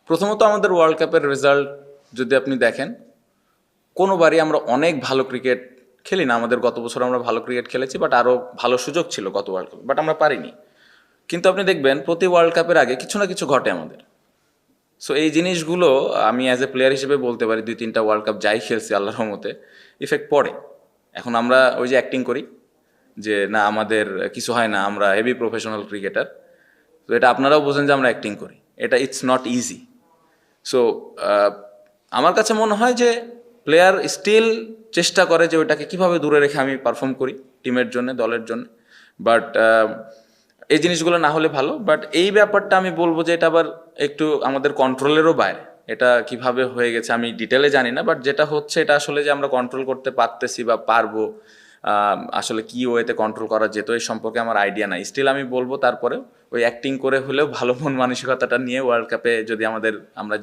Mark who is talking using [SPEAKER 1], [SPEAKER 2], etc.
[SPEAKER 1] প্রথমত আমাদের ওয়ার্ল্ড কাপের রেজাল্ট যদি আপনি দেখেন, কোনোবারই আমরা অনেক ভালো ক্রিকেট খেলি না। আমাদের গত বছর আমরা ভালো ক্রিকেট খেলেছি, বাট আরও ভালো সুযোগ ছিল গত ওয়ার্ল্ড কাপে, বাট আমরা পারিনি। কিন্তু আপনি দেখবেন প্রতি ওয়ার্ল্ড কাপের আগে কিছু না কিছু ঘটে আমাদের। সো এই জিনিসগুলো আমি অ্যাজ এ প্লেয়ার হিসেবে বলতে পারি, 2-3টা ওয়ার্ল্ড কাপ যাই খেলছি আল্লাহর রহমতে ইফেক্ট পড়ে। এখন আমরা ওই যে অ্যাক্টিং করি যে না আমাদের কিছু হয় না, আমরা হেভি প্রফেশনাল ক্রিকেটার। তো এটা আপনারাও বোঝেন যে আমরা অ্যাক্টিং করি, এটা ইটস নট ইজি। সো আমার কাছে মনে হয় যে প্লেয়ার স্টিল চেষ্টা করে যে ওইটাকে কীভাবে দূরে রেখে আমি পারফর্ম করি টিমের জন্য, দলের জন্য। বাট এই জিনিসগুলো না হলে ভালো। বাট এই ব্যাপারটা আমি বলবো যে এটা আবার একটু আমাদের কন্ট্রোলেরও বাইরে। এটা কিভাবে হয়ে গেছে আমি ডিটেলে জানি না, বাট যেটা হচ্ছে এটা আসলে যে আমরা কন্ট্রোল করতে পারতেছি বা পারবো, আসলে কি ওয়েতে কন্ট্রোল করা যেত এই সম্পর্কে আমার আইডিয়া নাই। স্টিল আমি বলবো তারপরে ওই অ্যাক্টিং করে হলেও ভালো মন মানসিকতাটা নিয়ে ওয়ার্ল্ড কাপে যদি আমরা